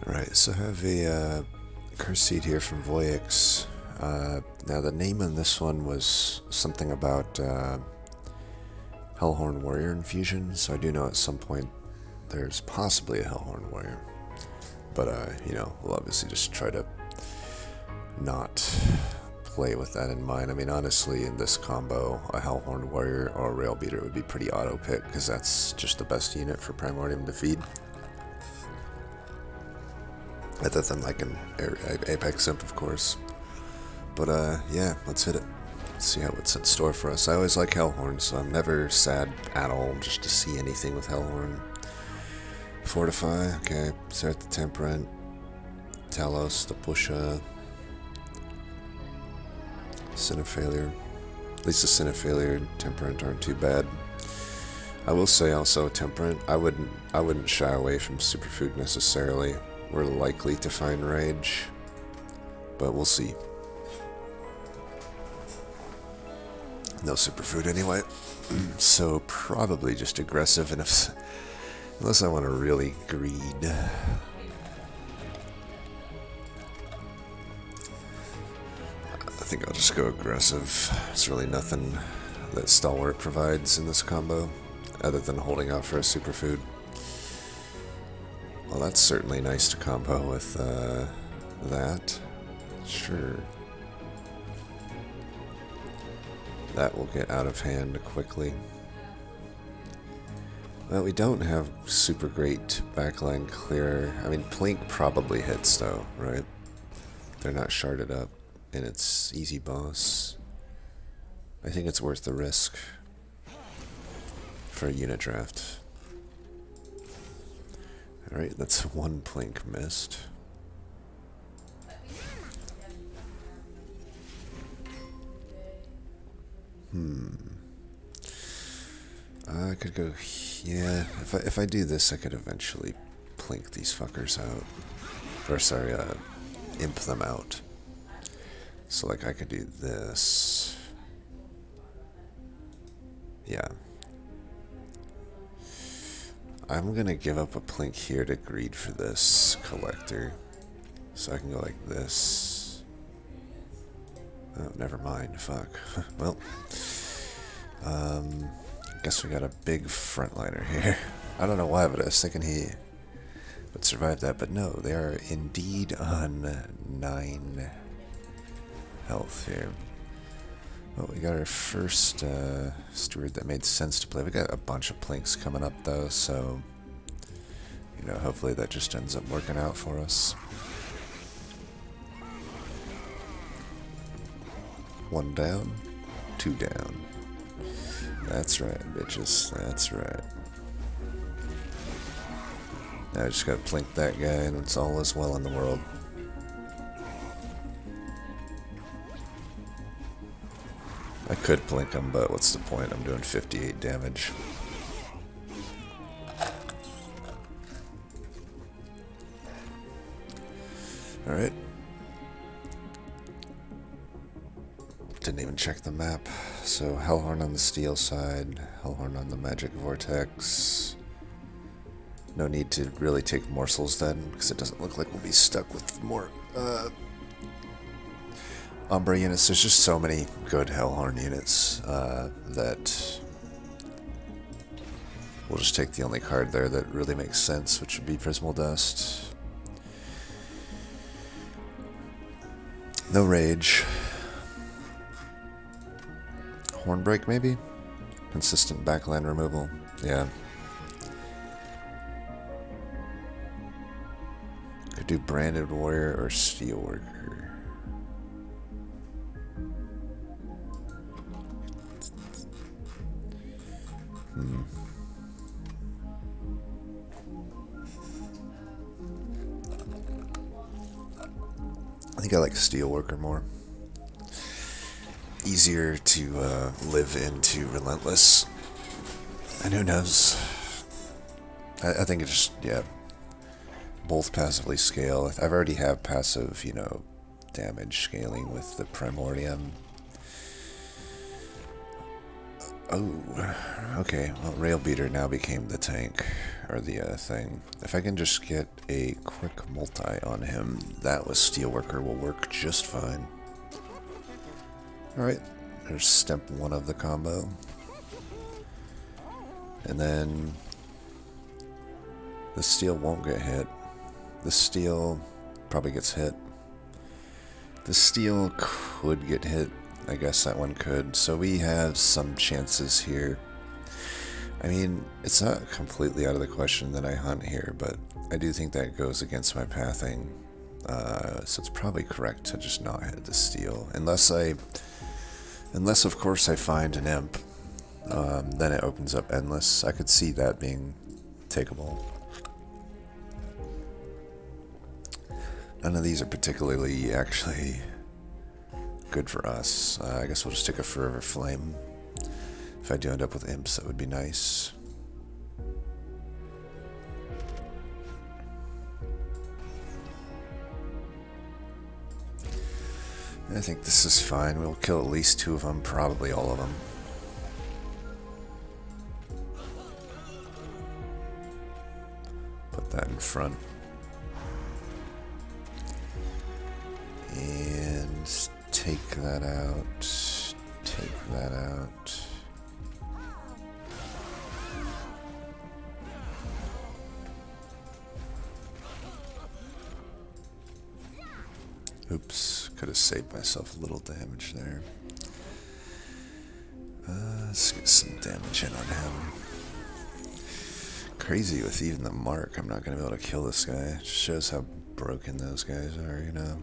Alright, so I have a curse seed here from voyix. Now the name on this one was something about Hellhorned Warrior Infusion, so I do know at some point there's possibly a Hellhorned Warrior. But, we'll obviously just try to not play with that in mind. I mean, honestly, in this combo, a Hellhorned Warrior or a Rail Beater would be pretty auto-pick, because that's just the best unit for Primordium to feed. Other than like an Apex Imp, of course. But yeah, let's hit it. Let's see what's in store for us. I always like Hellhorn, so I'm never sad at all just to see anything with Hellhorn. Fortify, okay. Start the Temperate. Talos, the Pusha. Sin of Failure. At least the Sin of Failure and Temperate aren't too bad. I will say also Temperate, I wouldn't shy away from Superfood necessarily. We're likely to find Rage, but we'll see. No Superfood anyway, so probably just aggressive, and unless I want to really greed. I think I'll just go aggressive. There's really nothing that Stalwart provides in this combo, other than holding out for a Superfood. Well, that's certainly nice to combo with that. Sure. That will get out of hand quickly. Well, we don't have super great backline clear. I mean, Plink probably hits though, right? They're not sharded up, and it's easy boss. I think it's worth the risk for a unit draft. Alright, that's one Plink missed. I could go, yeah, if I do this, I could eventually Plink these fuckers out. Or sorry, imp them out. So like I could do this. Yeah. I'm gonna give up a Plink here to greed for this collector. So I can go like this. Oh, never mind, fuck. Well, guess we got a big frontliner here. I don't know why, but I was thinking he would survive that, but no, they are indeed on 9 health here. Well, we got our first steward that made sense to play. We got a bunch of Plinks coming up though, so hopefully that just ends up working out for us. 1 down, 2 down. That's right, bitches. That's right. Now I just gotta Plink that guy, and it's all as well in the world. I could Plink him, but what's the point? I'm doing 58 damage. Alright. Didn't even check the map. So Hellhorn on the steel side, Hellhorn on the magic vortex. No need to really take morsels then, because it doesn't look like we'll be stuck with more Umbra units. There's just so many good Hellhorn units that we'll just take the only card there that really makes sense, which would be Prismal Dust. No Rage. Hornbreak, maybe? Consistent backline removal. Yeah. Could do Branded Warrior or Steelworker. I think I like Steelworker more. Easier to live into Relentless. And who knows? I think it's just, yeah, both passively scale. I've already have passive, damage scaling with the Primordium. Oh, okay. Well, Rail Beater now became the tank, or the thing. If I can just get a quick multi on him, that with Steelworker will work just fine. Alright, there's step 1 of the combo. And then the steel won't get hit. The steel probably gets hit. The steel could get hit. I guess that one could. So we have some chances here. I mean, it's not completely out of the question that I hunt here, but I do think that goes against my pathing. So it's probably correct to just not hit the steel. Unless of course I find an imp. Then it opens up endless. I could see that being takeable. None of these are particularly actually good for us. I guess we'll just take a Forever Flame. If I do end up with imps, that would be nice. I think this is fine. We'll kill at least 2 of them, probably all of them. Put that in front. And take that out. Take that out. Oops, could have saved myself a little damage there. Let's get some damage in on him. Crazy with even the mark, I'm not going to be able to kill this guy. It just shows how broken those guys are, you know.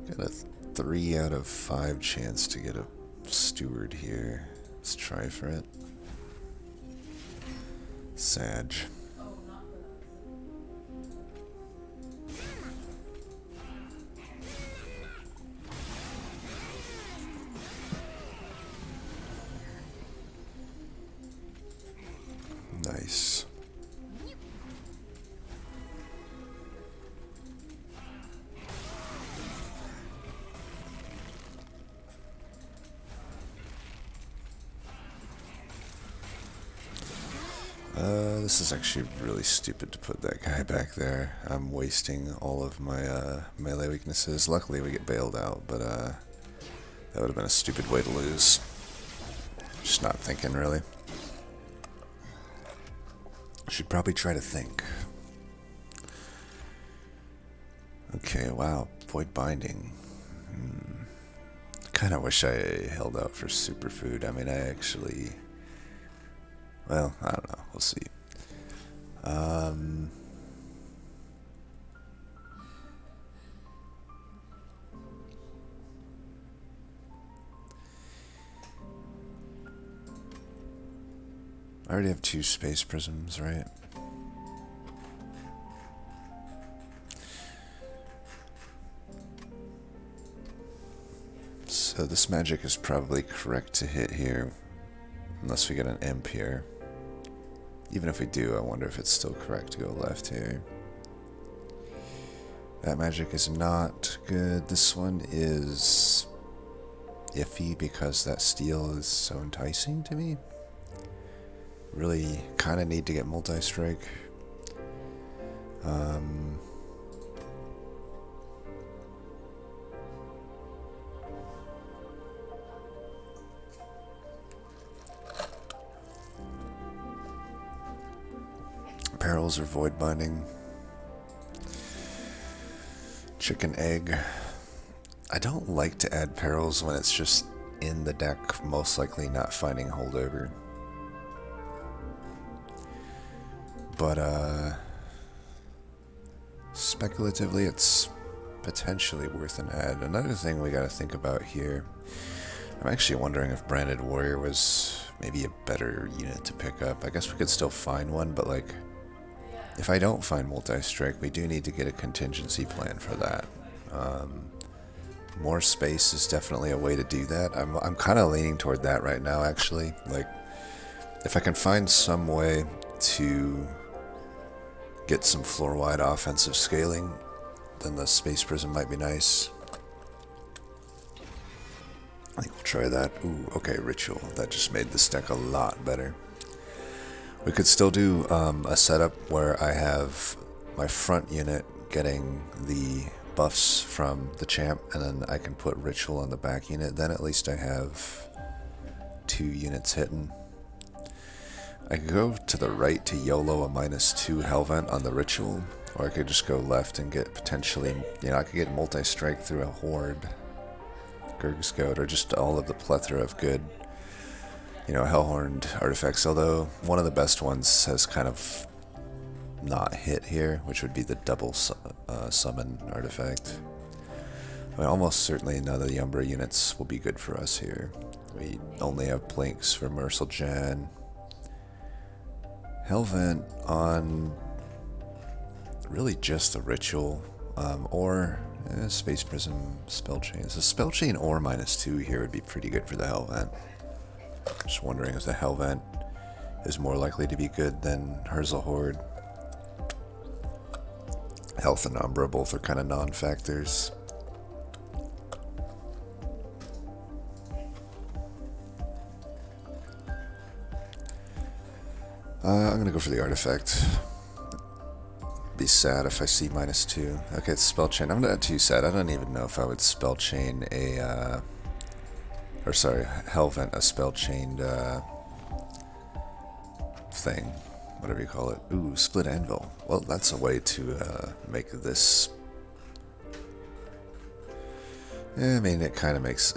Got a 3 out of 5 chance to get a steward here. Let's try for it. Sag. Nice. This is actually really stupid to put that guy back there. I'm wasting all of my melee weaknesses. Luckily we get bailed out, but that would have been a stupid way to lose. Just not thinking, really. Should probably try to think. Okay, wow. Void Binding. Kind of wish I held out for Superfood. I mean, I actually... Well, I don't know. We'll see. I already have 2 space prisms, right? So this magic is probably correct to hit here, unless we get an imp here. Even if we do, I wonder if it's still correct to go left here. That magic is not good. This one is iffy because that steel is so enticing to me. Really kind of need to get multi-strike. Perils or Void Binding. Chicken Egg. I don't like to add perils when it's just in the deck, most likely not finding holdover. But, speculatively, it's potentially worth an add. Another thing we gotta think about here, I'm actually wondering if Branded Warrior was maybe a better unit to pick up. I guess we could still find one, but, like, if I don't find multi-strike, we do need to get a contingency plan for that. More space is definitely a way to do that. I'm kind of leaning toward that right now, actually. Like, if I can find some way to get some floor-wide offensive scaling, then the Space Prism might be nice. I think we'll try that. Ooh, okay, Ritual. That just made this deck a lot better. We could still do a setup where I have my front unit getting the buffs from the champ, and then I can put Ritual on the back unit. Then at least I have 2 units hitting. I could go to the right to YOLO a -2 Hellvent on the Ritual, or I could just go left and get potentially, you know, I could get multi-strike through a Horde, Gurg's Goat, or just all of the plethora of good, you know, Hellhorned artifacts, although one of the best ones has kind of not hit here, which would be the double summon artifact. I mean, almost certainly none of the Umbra units will be good for us here. We only have Blinks for Mercil Jan. Hellvent on really just the Ritual, or Space Prism, Spell Chain. So Spell Chain or -2 here would be pretty good for the Hellvent. Just wondering if the Hellvent is more likely to be good than Herzl Horde. Health and Umbra both are kind of non-factors. I'm gonna go for the artifact. Be sad if I see -2. Okay, it's Spell Chain. I'm not too sad. I don't even know if I would Spell Chain a, or sorry, Hellvent a Spell Chained thing, whatever you call it. Ooh, Split Anvil. Well, that's a way to make this. I mean, it kind of makes.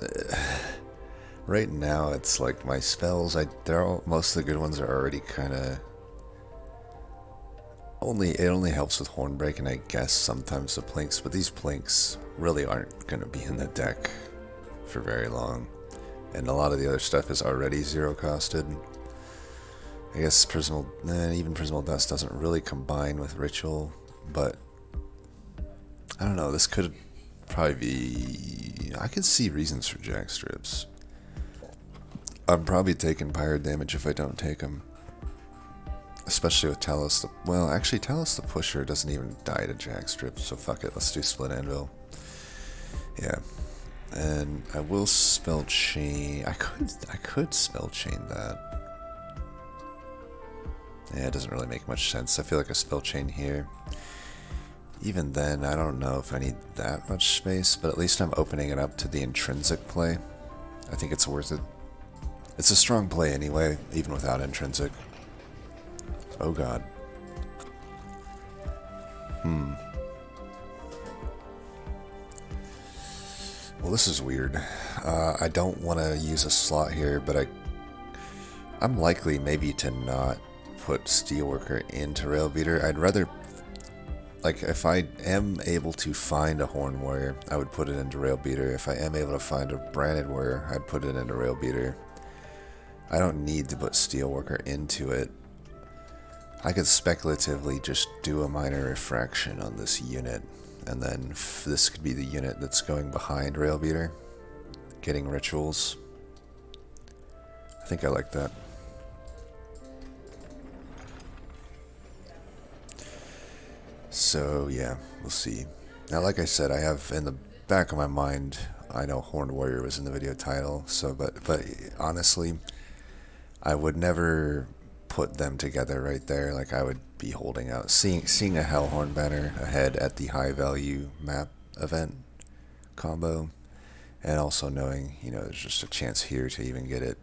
Right now, it's like my spells. Most of the good ones are already kind of. It only helps with Hornbreak, and I guess sometimes the Plinks, but these Plinks really aren't going to be in the deck for very long. And a lot of the other stuff is already zero costed. I guess even Prismal Dust doesn't really combine with Ritual, but I don't know, this could probably be. I could see reasons for Jack Strips. I'm probably taking Pirate damage if I don't take him. Especially with Talos well, actually, Talos the Pusher doesn't even die to Jack Strips, so fuck it, let's do Split Anvil. Yeah. And I will Spell Chain. I could Spell Chain that. Yeah, it doesn't really make much sense. I feel like a Spell Chain here. Even then, I don't know if I need that much space, but at least I'm opening it up to the intrinsic play. I think it's worth it. It's a strong play anyway, even without intrinsic. Oh god. Well, this is weird. I don't want to use a slot here, but I'm likely maybe to not put Steelworker into Railbeater. I'd rather, like, if I am able to find a Horned Warrior, I would put it into Railbeater. If I am able to find a Branded Warrior, I'd put it into Railbeater. I don't need to put Steelworker into it. I could speculatively just do a minor refraction on this unit, and then this could be the unit that's going behind Railbeater, getting rituals. I think I like that. So yeah, we'll see. Now, like I said, I have in the back of my mind, I know Horned Warrior was in the video title, so but honestly, I would never put them together right there. Like, I would be holding out, seeing a Hellhorn banner ahead at the high value map event combo, and also knowing, you know, there's just a chance here to even get it,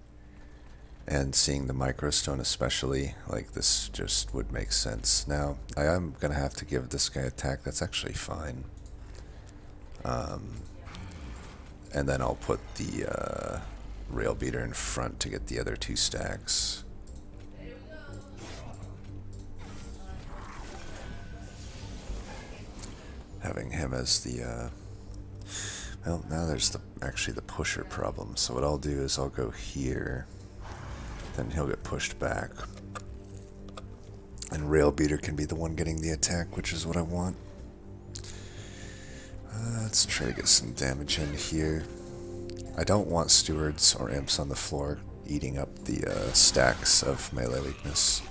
and seeing the Microstone especially, like, this just would make sense. Now, I am gonna have to give this guy attack. That's actually fine. And then I'll put the Railbeater in front to get the other two stacks. Having him as the, well, now there's actually the pusher problem. So what I'll do is I'll go here, then he'll get pushed back, and Railbeater can be the one getting the attack, which is what I want. Let's try to get some damage in here. I don't want stewards or imps on the floor eating up the stacks of melee weakness.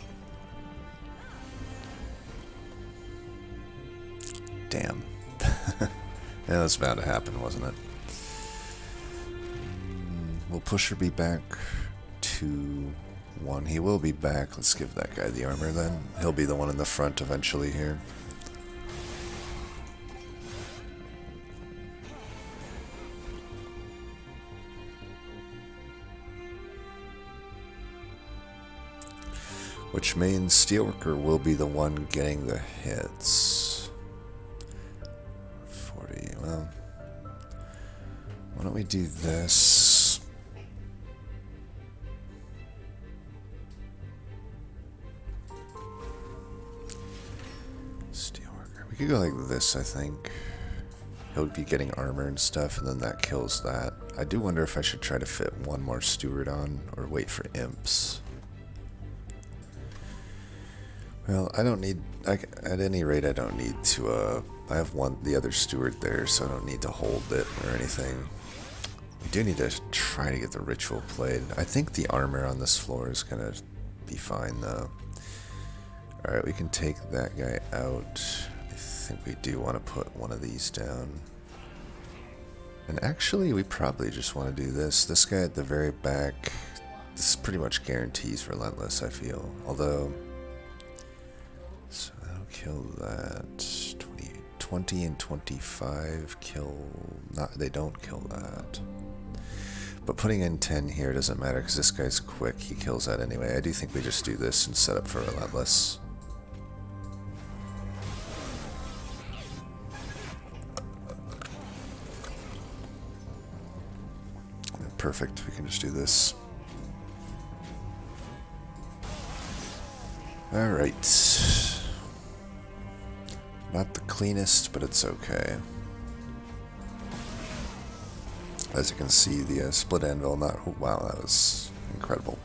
Damn. Yeah, that's bound to happen, wasn't it? will Pusher be back to 1? He will be back. Let's give that guy the armor then. He'll be the one in the front eventually here. Which means Steelworker will be the one getting the hits. 40, well, why don't we do this? Steelworker. We could go like this, I think. He'll be getting armor and stuff, and then that kills that. I do wonder if I should try to fit one more steward on, or wait for imps. Well, I don't need, at any rate, I don't need to, I have the other steward there, so I don't need to hold it or anything. We do need to try to get the ritual played. I think the armor on this floor is going to be fine, though. Alright, we can take that guy out. I think we do want to put one of these down. And actually, we probably just want to do this. This guy at the very back, this pretty much guarantees Relentless, I feel. Although... so that'll kill that. 20 and 25 kill... they don't kill that. But putting in 10 here doesn't matter because this guy's quick. He kills that anyway. I do think we just do this and set up for Relentless. Perfect. We can just do this. Alright. Not the cleanest, but it's okay. As you can see, the split anvil, not... oh, wow, that was incredible.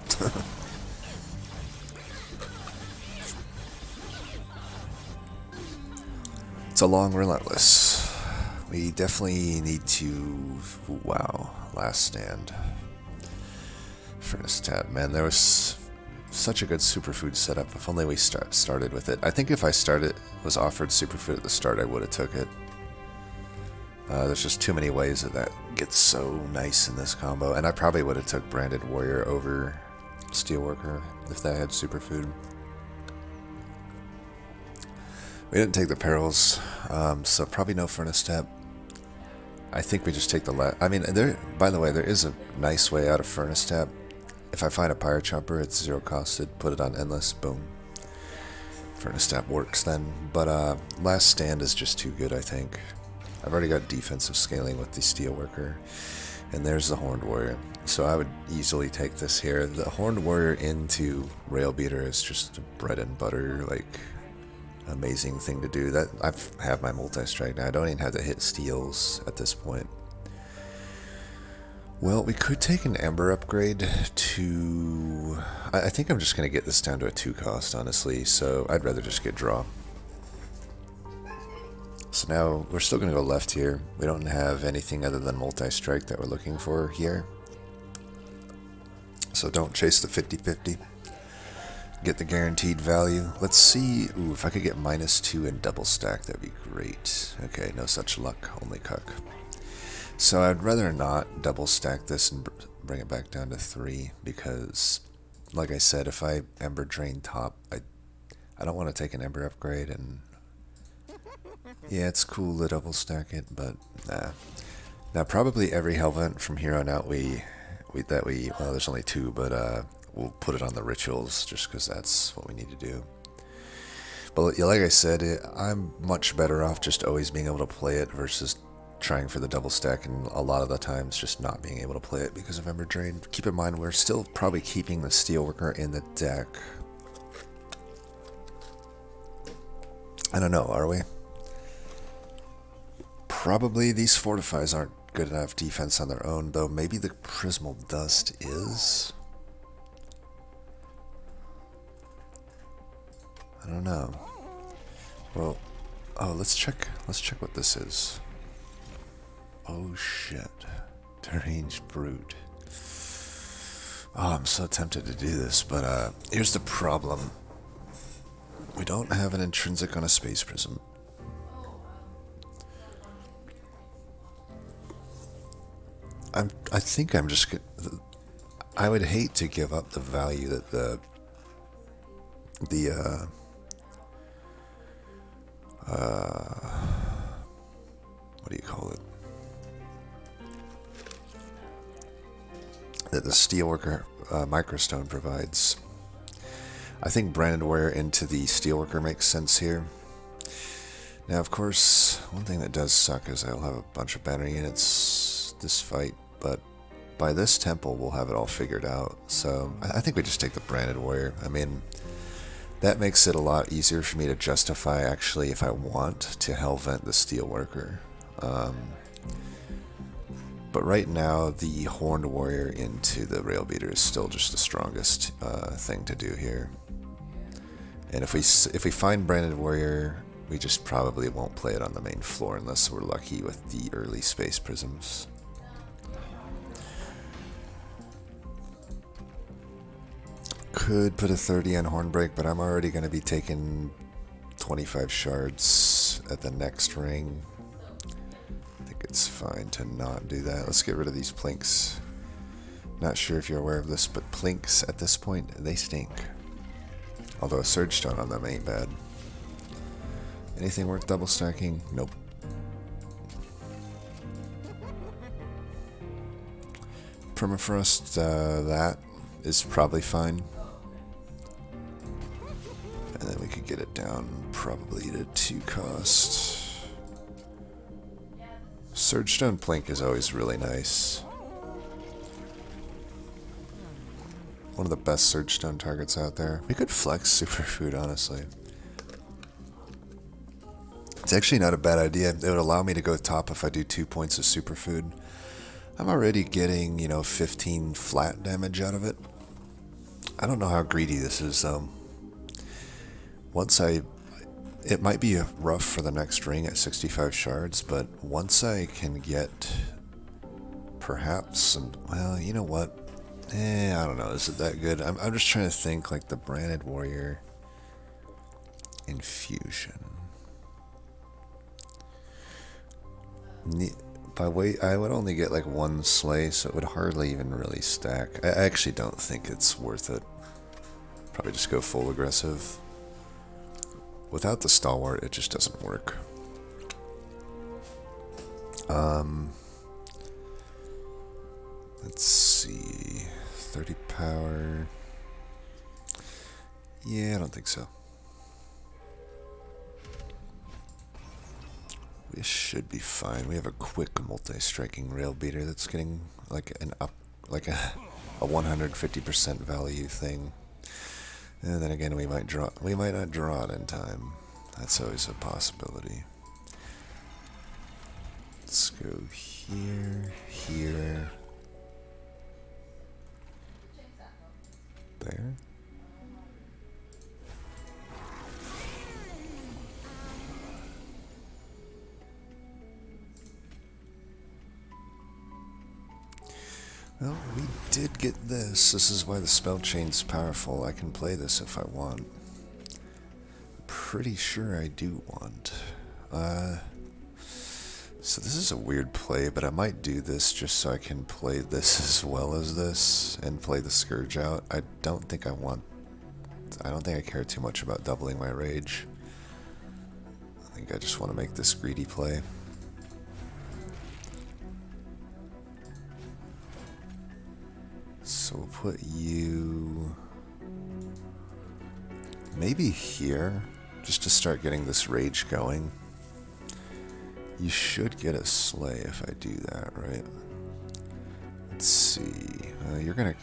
It's a long Relentless. We definitely need to... wow, last stand. Furnace tab. Man, there was such a good superfood setup. If only we started with it. I think if I was offered superfood at the start, I would have took it. There's just too many ways that gets so nice in this combo. And I probably would have took Branded Warrior over Steelworker if that had superfood. We didn't take the perils, so probably no Furnace tab. I think we just take the I mean, by the way, there is a nice way out of Furnace tab. If I find a Pyre Chomper, it's 0 costed, put it on Endless, boom. Furnace tab works then. But last stand is just too good, I think. I've already got defensive scaling with the Steelworker. And there's the Horned Warrior. So I would easily take this here. The Horned Warrior into Rail Beater is just a bread and butter, like... amazing thing to do. That I have my multi-strike now. I don't even have to hit steals at this point. Well, we could take an Ember upgrade to... I think I'm just going to get this down to a 2 cost, honestly, so I'd rather just get draw. So now, we're still going to go left here. We don't have anything other than multi-strike that we're looking for here. So don't chase the 50-50. Get the guaranteed value. Let's see. Ooh, if I could get -2 and double stack, that'd be great. Okay, no such luck, only cuck. So I'd rather not double stack this and bring it back down to 3 because, like I said, if I Ember Drain top, I don't want to take an Ember upgrade, and yeah, it's cool to double stack it, but nah. Now probably every Hellvent from here on out well, there's only 2, but we'll put it on the rituals just because that's what we need to do. But like I said, I'm much better off just always being able to play it versus trying for the double stack, and a lot of the times just not being able to play it because of Ember Drain. Keep in mind, we're still probably keeping the Steelworker in the deck. I don't know, are we? Probably these Fortifies aren't good enough defense on their own, though maybe the Prismal Dust is... I don't know. Well, oh, let's check what this is. Oh shit. Deranged Brute. Oh, I'm so tempted to do this, but here's the problem. We don't have an intrinsic on a Space Prism. I think I'm just I would hate to give up the value that the what do you call it? That the Steelworker Microstone provides. I think Branded Warrior into the Steelworker makes sense here. Now, of course, one thing that does suck is I'll have a bunch of banner units this fight, but by this temple we'll have it all figured out. So I think we just take the Branded Warrior. I mean, that makes it a lot easier for me to justify actually if I want to Hellvent the Steelworker. But right now, the Horned Warrior into the Railbeater is still just the strongest thing to do here. And if we find Branded Warrior, we just probably won't play it on the main floor unless we're lucky with the early Space Prisms. Could put a 30 on Hornbreak, but I'm already going to be taking 25 shards at the next ring. I think it's fine to not do that. Let's get rid of these plinks. Not sure if you're aware of this, but plinks at this point, they stink. Although a Surge Stone on them ain't bad. Anything worth double stacking? Nope. Permafrost, that is probably fine. And then we could get it down probably to 2 cost. Surge Stone Plink is always really nice. One of the best Surge Stone targets out there. We could flex Superfood, honestly. It's actually not a bad idea. It would allow me to go top if I do 2 points of Superfood. I'm already getting, 15 flat damage out of it. I don't know how greedy this is, though. It might be rough for the next ring at 65 shards, but once I can get perhaps some, well, you know what? I don't know. Is it that good? I'm just trying to think like the Branded Warrior Infusion. By weight, I would only get like 1 slay, so it would hardly even really stack. I actually don't think it's worth it. Probably just go full aggressive. Without the Stalwart, it just doesn't work. Let's see. 30 power. Yeah, I don't think so. We should be fine. We have a quick multi-striking rail beater that's getting like a 150% value thing. And then again, we might not draw it in time. That's always a possibility. Let's go here, here, there. Well, we did get this. This is why the spell chain's powerful. I can play this if I want. Pretty sure I do want. So this is a weird play, but I might do this just so I can play this as well as this and play the Scourge out. I don't think I care too much about doubling my rage. I think I just want to make this greedy play. So we'll put you maybe here, just to start getting this rage going. You should get a slay if I do that, right? Let's see. You're gonna...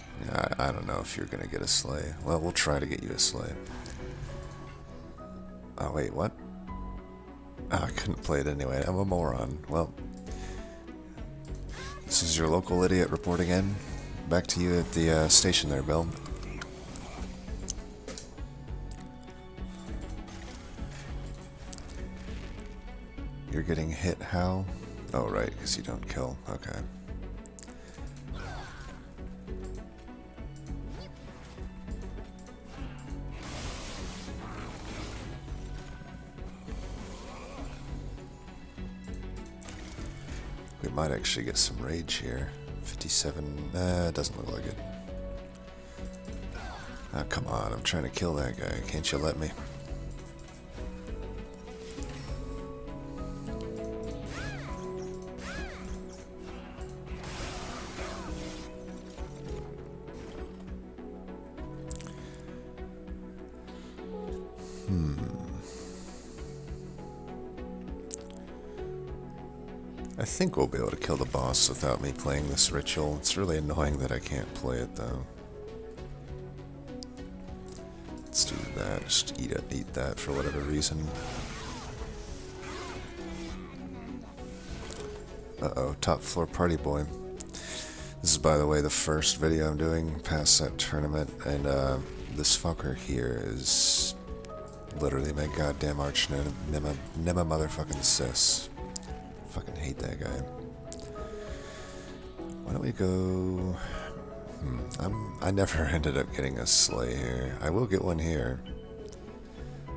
I don't know if you're gonna get a slay. Well, we'll try to get you a slay. Oh, wait, what? Oh, I couldn't play it anyway. I'm a moron. Well, this is your local idiot reporting in. Back to you at the station there, Bill. You're getting hit how? Oh, right, because you don't kill. Okay. We might actually get some rage here. 57, doesn't look like it. Oh, come on, I'm trying to kill that guy. Can't you let me? I think we'll be able to kill the boss without me playing this ritual. It's really annoying that I can't play it though. Let's do that. Just eat that for whatever reason. Uh-oh, top floor party boy. This is, by the way, the first video I'm doing past that tournament, and this fucker here is literally my goddamn arch nema motherfucking sis. Fucking hate that guy. Why don't we go... I never ended up getting a sleigh here. I will get one here.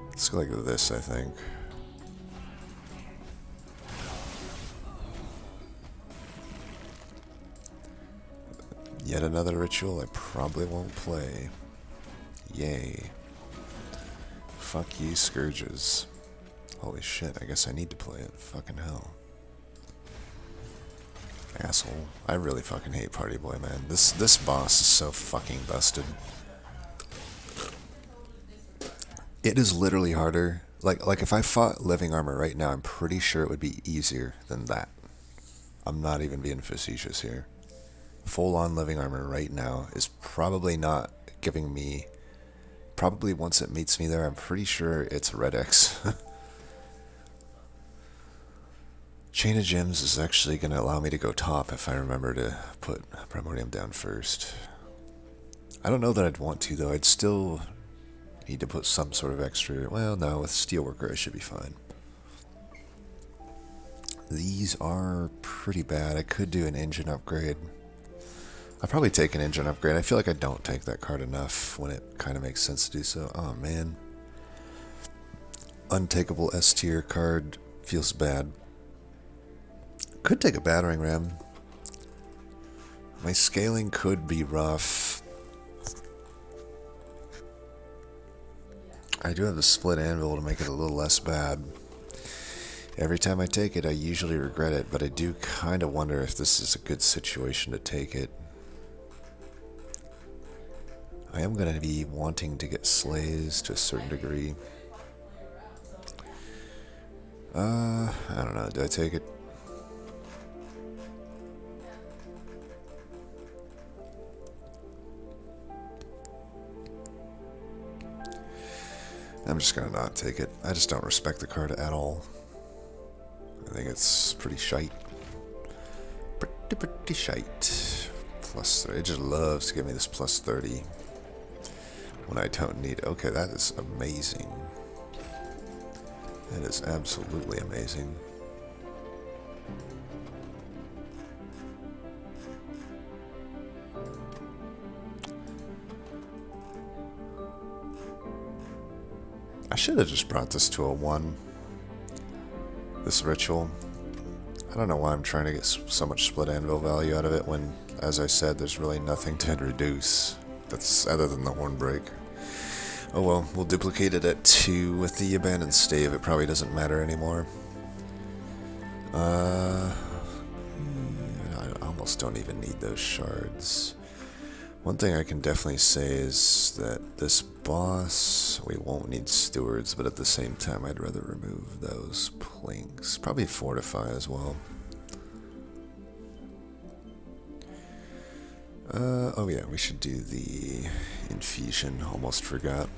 Let's go like this, I think. Yet another ritual I probably won't play. Yay. Fuck you, Scourges. Holy shit, I guess I need to play it. Fucking hell. Asshole. I really fucking hate Party Boy, man. This boss is so fucking busted. It is literally harder. Like if I fought Living Armor right now, I'm pretty sure it would be easier than that. I'm not even being facetious here. Full-on Living Armor right now is probably not giving me... Probably once it meets me there, I'm pretty sure it's Red X. Chain of Gems is actually going to allow me to go top if I remember to put Primordium down first. I don't know that I'd want to, though. I'd still need to put some sort of extra... Well, no, with Steelworker I should be fine. These are pretty bad. I could do an engine upgrade. I'll probably take an engine upgrade. I feel like I don't take that card enough when it kind of makes sense to do so. Oh, man. Untakeable S tier card feels bad. Could take a battering ram. My scaling could be rough. I do have the split anvil to make it a little less bad. Every time I take it, I usually regret it, but I do kind of wonder if this is a good situation to take it. I am going to be wanting to get slays to a certain degree. I don't know. Do I take it? I'm just going to not take it. I just don't respect the card at all. I think it's pretty shite. Pretty shite. Plus 30. It just loves to give me this plus 30 when I don't need it. Okay, that is amazing. That is absolutely amazing. I should have just brought this to a 1. This ritual. I don't know why I'm trying to get so much split anvil value out of it when, as I said, there's really nothing to reduce. That's other than the horn break. Oh well, we'll duplicate it at 2 with the abandoned stave. It probably doesn't matter anymore. I almost don't even need those shards. One thing I can definitely say is that this boss, we won't need stewards, but at the same time I'd rather remove those plinks. Probably fortify as well. Oh yeah, we should do the infusion. Almost forgot.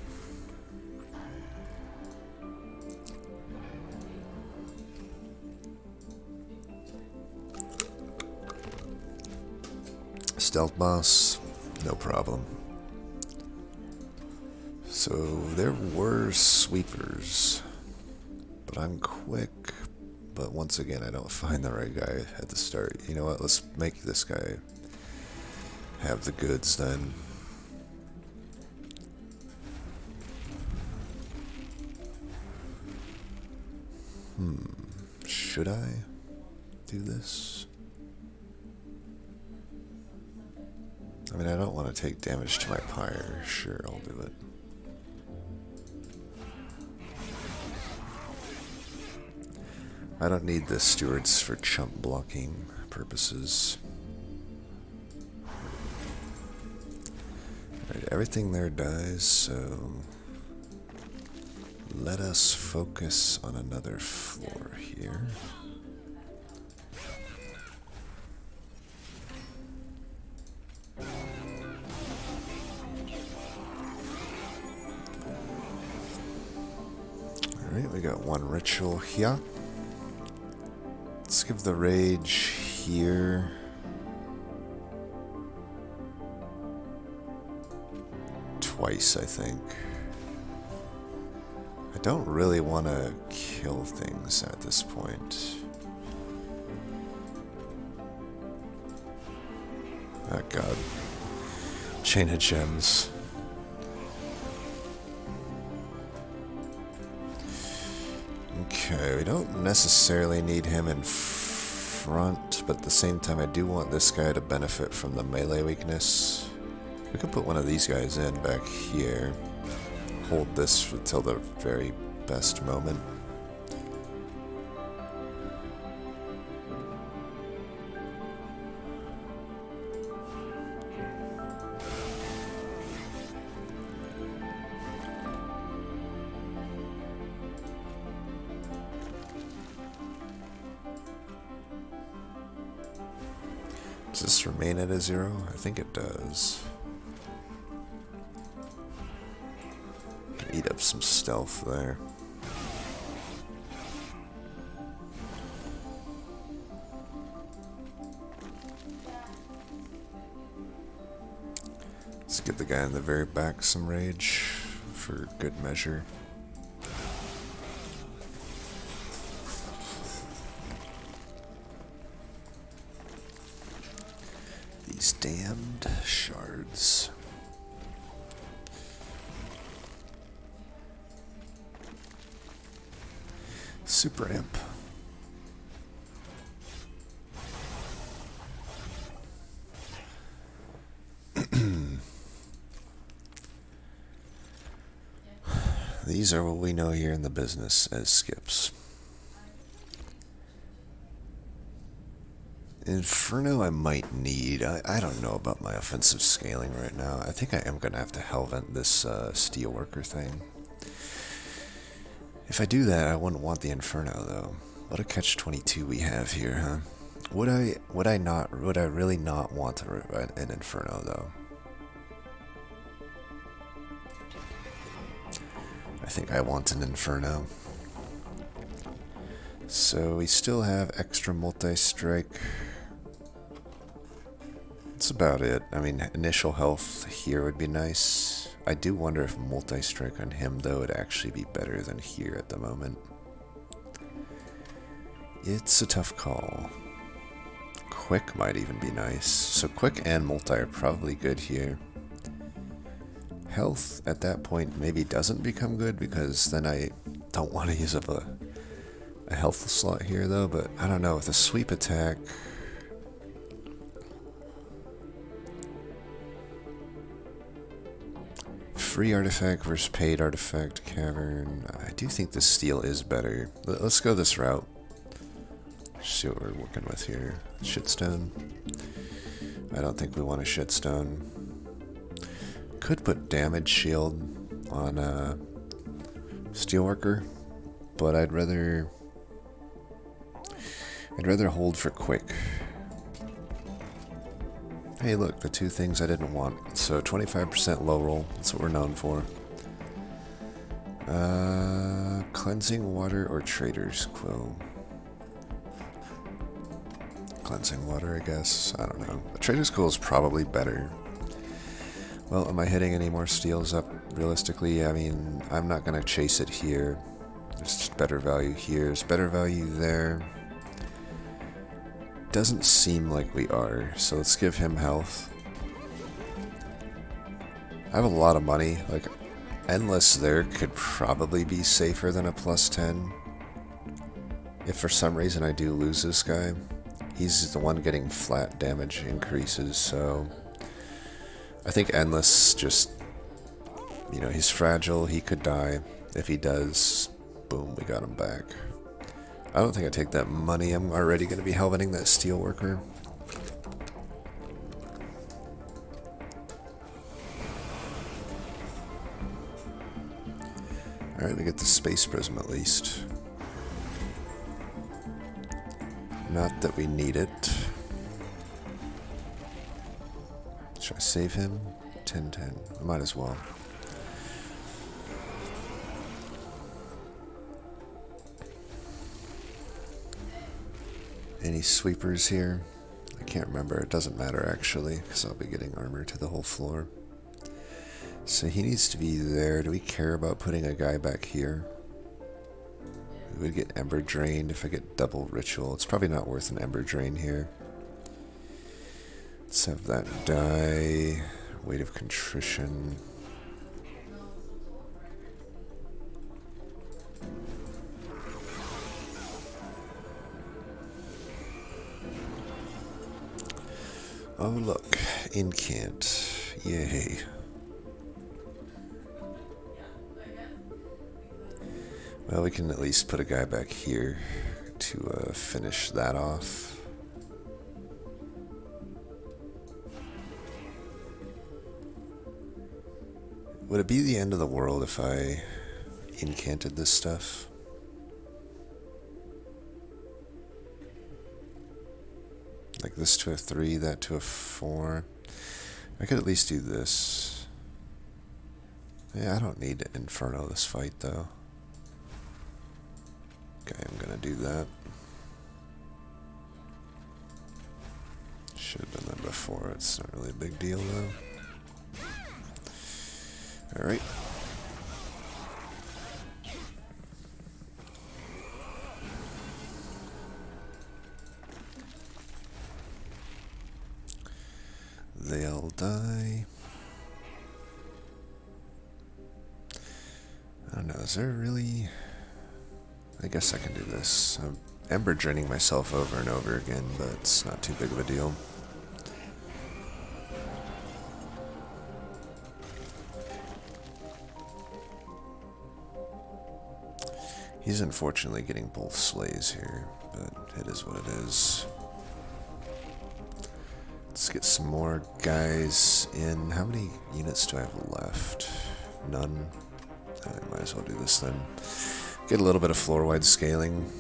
Stealth boss, no problem. So there were sweepers, but I'm quick. But once again, I don't find the right guy at the start. You know what? Let's make this guy have the goods then. Should I do this? I mean, I don't want to take damage to my pyre. Sure, I'll do it. I don't need the stewards for chump blocking purposes. Alright, everything there dies, so let us focus on another floor here. Alright, we got one ritual here. Let's give the rage here. Twice, I think. I don't really want to kill things at this point. Oh god. Chain of Gems. Okay, we don't necessarily need him in front, but at the same time I do want this guy to benefit from the melee weakness. We could put one of these guys in back here. Hold this until the very best moment. Does this remain at a 0? I think it does. Can eat up some stealth there. Let's give the guy in the very back some rage for good measure. These damned shards. Super imp. These are what we know here in the business as skips. Inferno I might need. I don't know about my offensive scaling right now. I think I am going to have to Hellvent this Steelworker thing. If I do that, I wouldn't want the Inferno though. What a catch-22 we have here, huh? Would I really not want an Inferno though? I think I want an Inferno. So we still have extra multi-strike. That's about it. I mean, initial health here would be nice. I do wonder if multi-strike on him, though, would actually be better than here at the moment. It's a tough call. Quick might even be nice. So quick and multi are probably good here. Health at that point maybe doesn't become good because then I don't want to use up a health slot here, though, but I don't know. With a sweep attack... Free artifact versus paid artifact, cavern. I do think the steel is better. Let's go this route. See what we're working with here. Shitstone. I don't think we want a shitstone. Could put damage shield on Steelworker, but I'd rather hold for quick. Hey look, the two things I didn't want. So 25% low roll, that's what we're known for. Cleansing water or Trader's Quill? Cleansing water, I guess. I don't know. Trader's Quill is probably better. Well, am I hitting any more steals up? Realistically, I mean, I'm not going to chase it here. There's just better value here. There's better value there. Doesn't seem like we are, so let's give him health. I have a lot of money. Like, Endless there could probably be safer than a +10. If for some reason I do lose this guy, he's the one getting flat damage increases, so... I think Endless just, you know, he's fragile, he could die. If he does, boom, we got him back. I don't think I take that money. I'm already going to be helveting that Steelworker. Alright, we get the Space Prism at least. Not that we need it. Should I save him? 10-10. I might as well. Any sweepers here? I can't remember. It doesn't matter actually, because I'll be getting armor to the whole floor. So he needs to be there. Do we care about putting a guy back here? We would get Ember Drained if I get double Ritual. It's probably not worth an Ember Drain here. Let's have that die. Weight of Contrition. Oh look, Incant. Yay. Well, we can at least put a guy back here to finish that off. Would it be the end of the world if I incanted this stuff? Like this to a 3, that to a 4. I could at least do this. Yeah, I don't need to Inferno this fight though. Okay, I'm gonna do that. Should have done that before. It's not really a big deal though. Alright. They'll die. I don't know, is there really... I guess I can do this. I'm Ember Draining myself over and over again, but it's not too big of a deal. He's unfortunately getting both slays here, but it is what it is. Let's get some more guys in. How many units do I have left? None. I might as well do this then. Get a little bit of floor-wide scaling.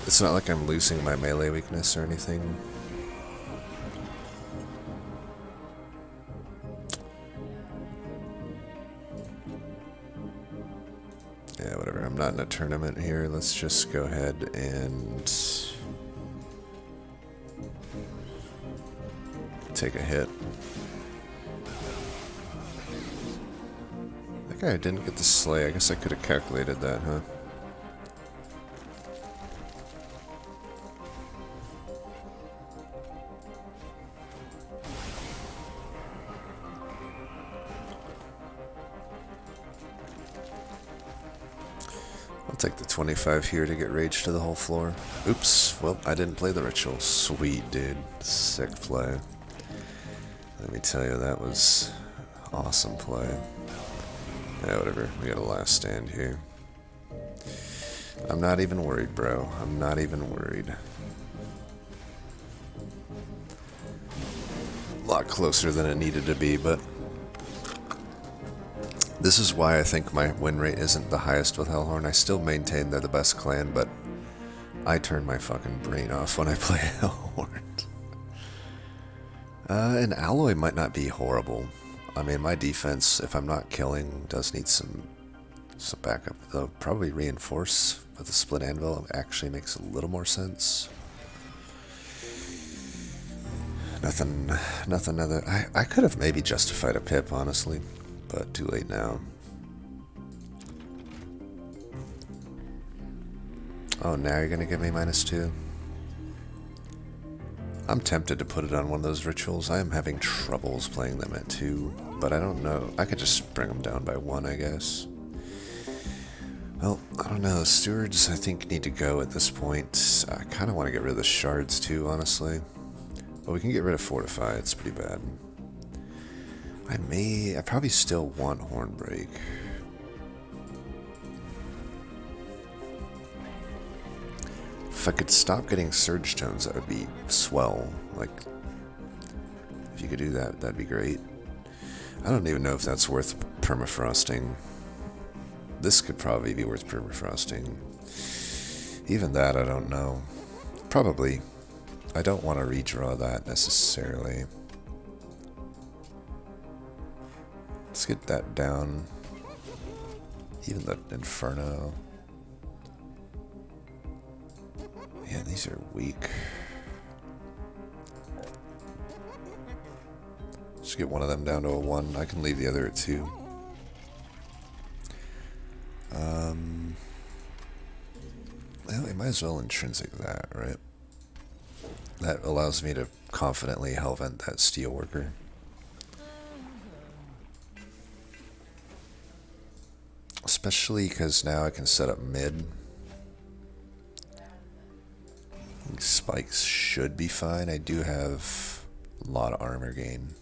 It's not like I'm losing my melee weakness or anything. Yeah, whatever. I'm not in a tournament here. Let's just go ahead and take a hit. That guy didn't get the slay. I guess I could have calculated that, huh? I'll take the 25 here to get rage to the whole floor. Oops. Well, I didn't play the ritual. Sweet, dude. Sick play. Let me tell you, that was awesome play. Yeah, whatever. We got a last stand here. I'm not even worried, bro. I'm not even worried. A lot closer than it needed to be, but this is why I think my win rate isn't the highest with Hellhorn. I still maintain they're the best clan, but I turn my fucking brain off when I play Hellhorn. An alloy might not be horrible. I mean, my defense, if I'm not killing, does need some backup. Though probably reinforce with a split anvil actually makes a little more sense. Nothing other. I could have maybe justified a pip, honestly, but too late now. Oh, now you're gonna give me -2? I'm tempted to put it on one of those rituals. I am having troubles playing them at 2, but I don't know. I could just bring them down by 1, I guess. Well, I don't know. Stewards, I think, need to go at this point. I kind of want to get rid of the shards, too, honestly. But we can get rid of Fortify. It's pretty bad. I probably still want Hornbreak. If I could stop getting Surge Tones, that would be swell. Like, if you could do that, that'd be great. I don't even know if that's worth permafrosting. This could probably be worth permafrosting. Even that, I don't know. Probably. I don't want to redraw that necessarily. Let's get that down. Even the Inferno. Yeah, these are weak. Just get one of them down to a 1. I can leave the other at 2. Well, we might as well intrinsic that, right? That allows me to confidently Hellvent that Steelworker. Especially because now I can set up mid. Spikes should be fine. I do have a lot of armor gain.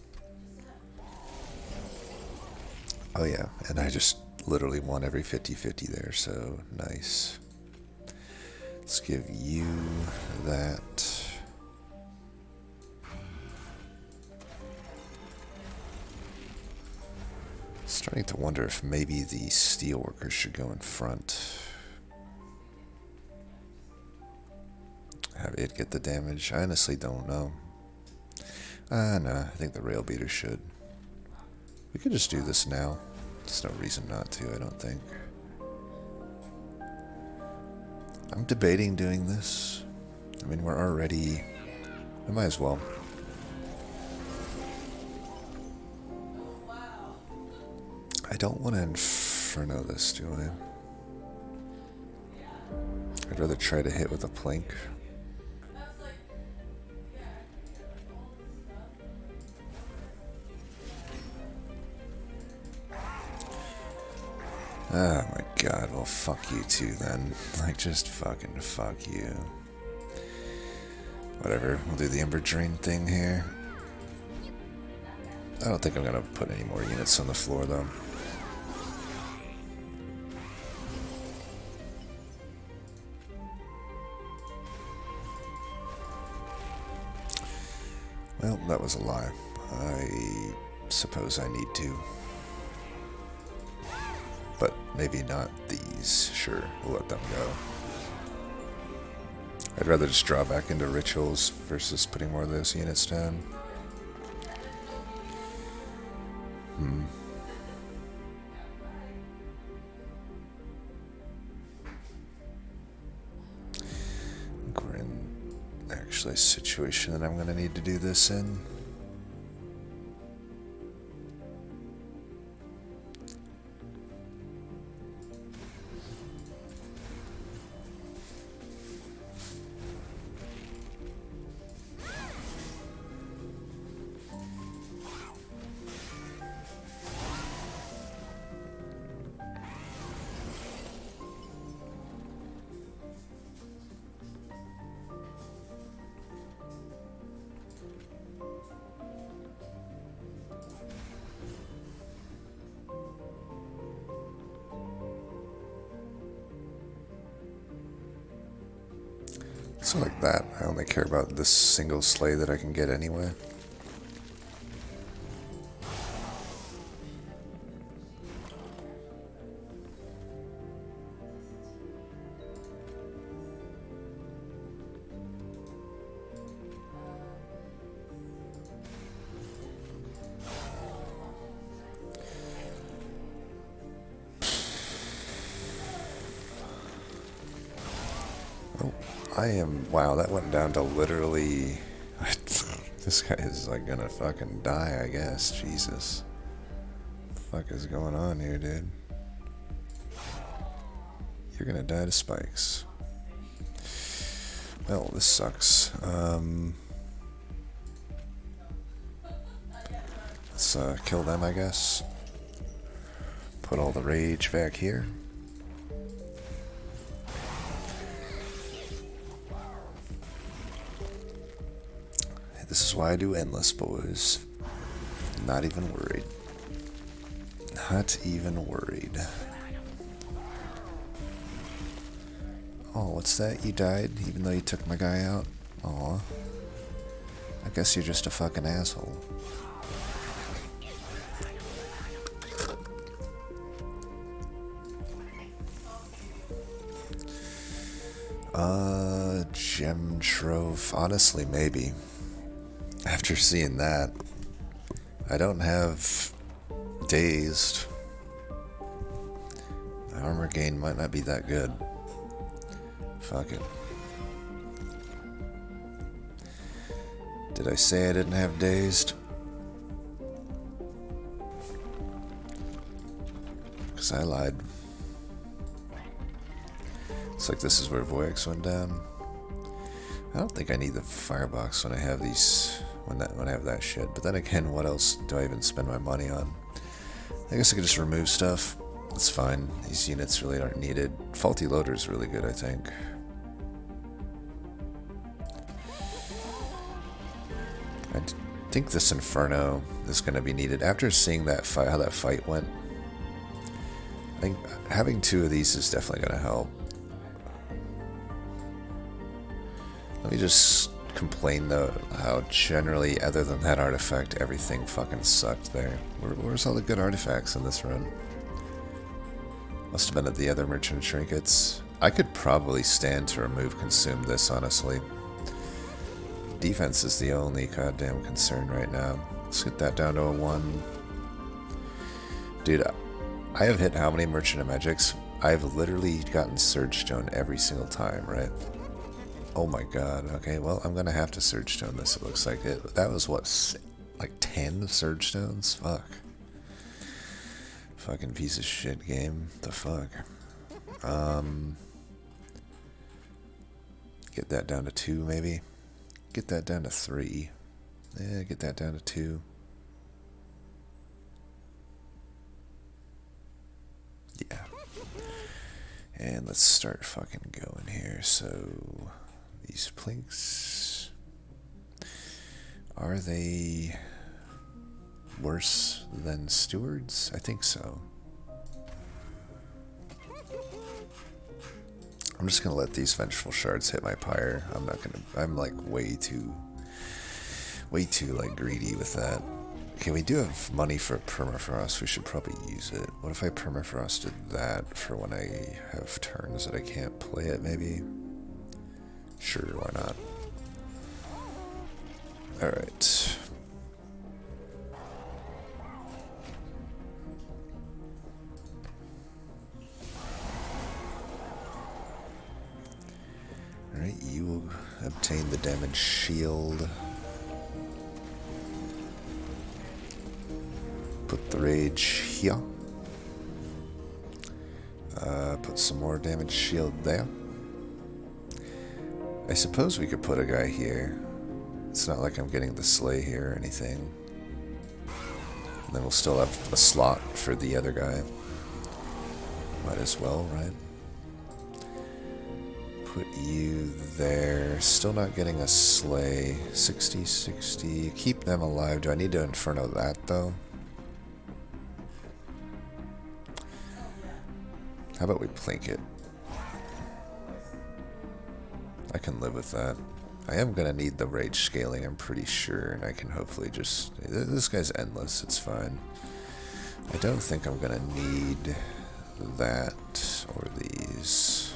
Oh yeah, and I just literally won every 50-50 there, so nice. Let's give you that. Starting to wonder if maybe the Steelworkers should go in front. Have it get the damage? I honestly don't know. No, I think the Rail Beater should. We could just do this now. There's no reason not to, I don't think. I'm debating doing this. I mean, we're already... I might as well. I don't want to Inferno this, do I? I'd rather try to hit with a Plink. Oh my god, well fuck you too then. Like, just fucking fuck you. Whatever, we'll do the Ember Drain thing here. I don't think I'm gonna put any more units on the floor though. Well, that was a lie. I suppose I need to. But maybe not these. Sure, we'll let them go. I'd rather just draw back into rituals versus putting more of those units down. I think we're in actually a situation that I'm going to need to do this in. So like that, I only care about this single sleigh that I can get anyway. Wow, that went down to literally... This guy is like gonna fucking die, I guess. Jesus. What the fuck is going on here, dude? You're gonna die to spikes. Well, this sucks. Let's kill them, I guess. Put all the rage back here. This is why I do endless, boys. Not even worried. Not even worried. Oh, what's that? You died even though you took my guy out? Aw. I guess you're just a fucking asshole. Gem Trove. Honestly, maybe. After seeing that, I don't have Dazed. My armor gain might not be that good. Fuck it. Did I say I didn't have Dazed? Because I lied. Looks like this is where voyix went down. I don't think I need the firebox when I have these, when I have that shit. But then again, what else do I even spend my money on? I guess I could just remove stuff. It's fine. These units really aren't needed. Faulty loader is really good, I think. I think this Inferno is going to be needed. After seeing that fight, how that fight went, I think having 2 of these is definitely going to help. Let me just complain though, how generally, other than that artifact, everything fucking sucked there. Where's all the good artifacts in this run? Must have been at the other merchant trinkets. I could probably stand to remove consume this, honestly. Defense is the only goddamn concern right now. Let's get that down to a 1. Dude, I have hit how many merchant of magics? I've literally gotten Surge Stone every single time, right? Oh my god, okay, well, I'm gonna have to Surge Stone this, it looks like it. That was what, like 10 Surge Stones? Fuck. Fucking piece of shit game. The fuck? Get that down to 2, maybe? Get that down to 3. Yeah, get that down to 2. Yeah. And let's start fucking going here, so... These plinks, are they worse than stewards? I think so. I'm just gonna let these vengeful shards hit my pyre. I'm not gonna. I'm like way too like greedy with that. Okay, we do have money for permafrost. We should probably use it. What if I permafrosted that for when I have turns that I can't play it? Maybe. Sure, why not? Alright. Alright, you will obtain the damage shield. Put the rage here. Put some more damage shield there. I suppose we could put a guy here. It's not like I'm getting the slay here or anything. And then we'll still have a slot for the other guy. Might as well, right? Put you there. Still not getting a slay. 60, 60. Keep them alive. Do I need to Inferno that, though? How about we plink it? I can live with that. I am going to need the rage scaling, I'm pretty sure, and I can hopefully just... This guy's endless, it's fine. I don't think I'm going to need that or these.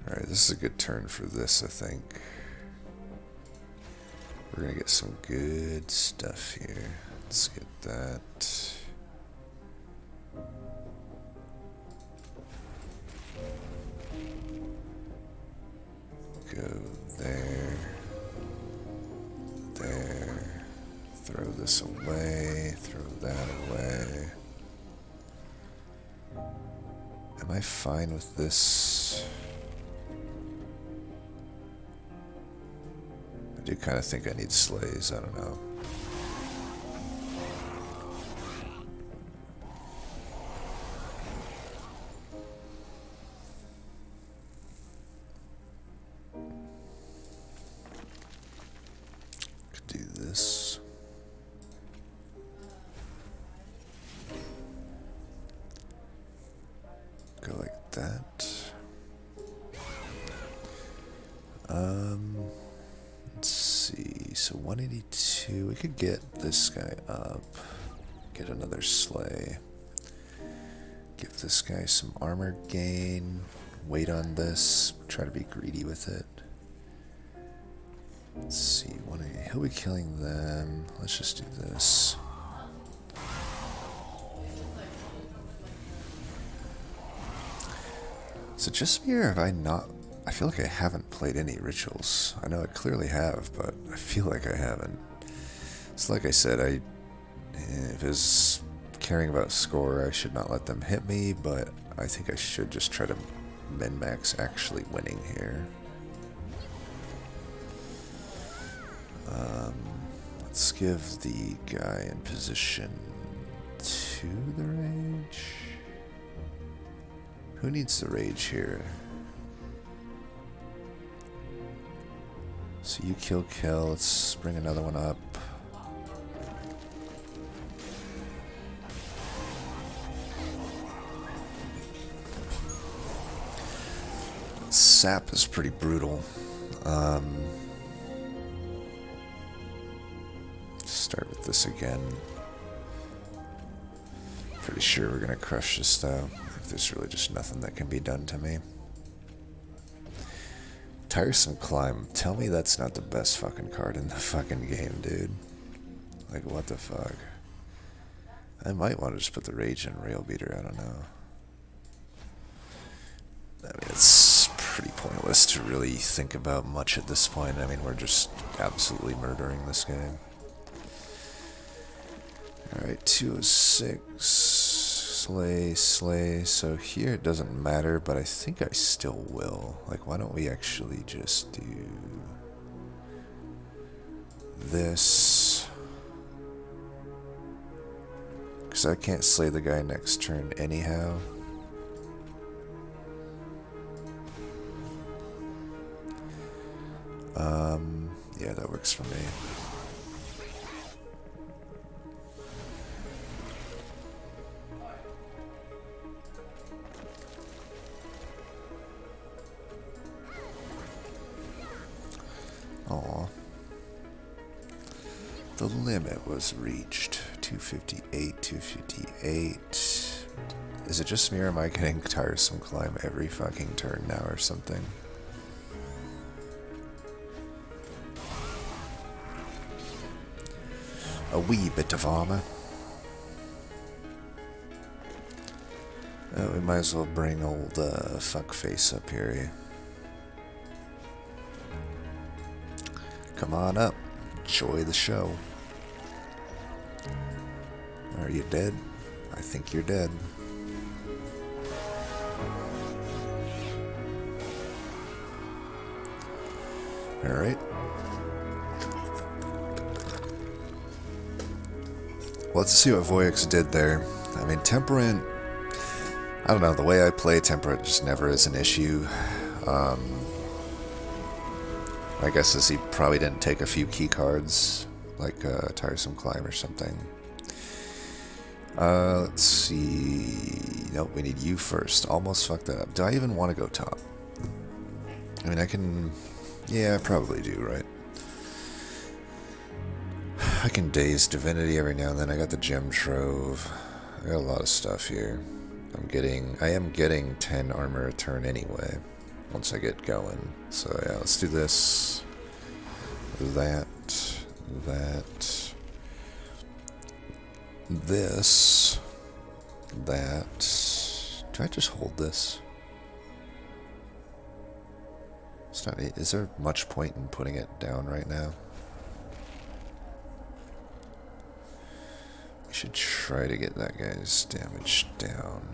Alright, this is a good turn for this, I think. We're going to get some good stuff here. Let's get that. Go there. There. Throw this away. Throw that away. Am I fine with this? I do kind of think I need slays. I don't know. this. Go like that. Let's see. So 182. We could get this guy up. Get another sleigh. Give this guy some armor gain. Wait on this. Try to be greedy with it. Let's see. He'll be killing them. Let's just do this. So just me, or have I not? I feel like I haven't played any rituals. I know I clearly have, but I feel like I haven't. So like I said, if it's caring about score, I should not let them hit me, but I think I should just try to min-max actually winning here. Let's give the guy in position to the rage. Who needs the rage here? So you kill. Let's bring another one up. Sap is pretty brutal. Start with this again. Pretty sure we're gonna crush this though. There's really just nothing that can be done to me. Tiresome Climb. Tell me that's not the best fucking card in the fucking game, dude. Like, what the fuck? I might want to just put the Rage in Rail Beater, I don't know. I mean, it's pretty pointless to really think about much at this point. I mean, we're just absolutely murdering this game. Alright, 206. Slay. So here it doesn't matter, but I think I still will. Like, why don't we actually just do this? Because I can't slay the guy next turn anyhow. Yeah, that works for me. Aw. The limit was reached. 258, 258. Is it just me or am I getting Tiresome Climb every fucking turn now or something? A wee bit of armor. We might as well bring old fuckface up here. Come on up. Enjoy the show. Are you dead? I think you're dead. Alright. Let's see what voyix did there. I mean, Temperate... I don't know, the way I play Temperate just never is an issue. My guess is he probably didn't take a few key cards, like Tiresome Climb or something. Let's see... Nope, we need you first. Almost fucked that up. Do I even want to go top? I mean, I can... Yeah, I probably do, right? I can Daze Divinity every now and then. I got the Gem Trove. I got a lot of stuff here. I am getting 10 armor a turn anyway, once I get going. So yeah, let's do this. That. This. That. Do I just hold this? It's not. Is there much point in putting it down right now? We should try to get that guy's damage down.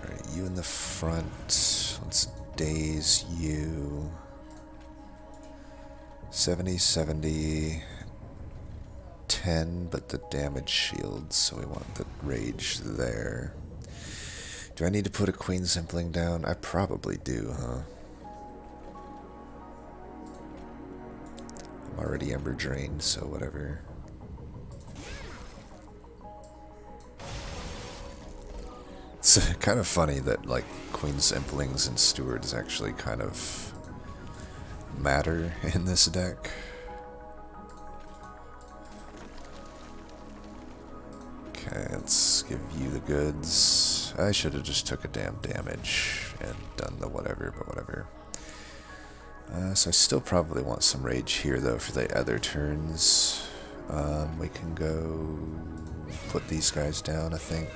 Alright, you in the front. Let's daze you. 70, 70, 10, but the damage shields, so we want the rage there. Do I need to put a queen simpling down? I probably do, huh? I'm already ember drained, so whatever. It's kind of funny that, like, queen simplings and stewards actually kind of matter in this deck. Okay, let's give you the goods. I should have just took a damn damage and done the whatever, but whatever. So I still probably want some rage here, though, for the other turns. We can go put these guys down, I think.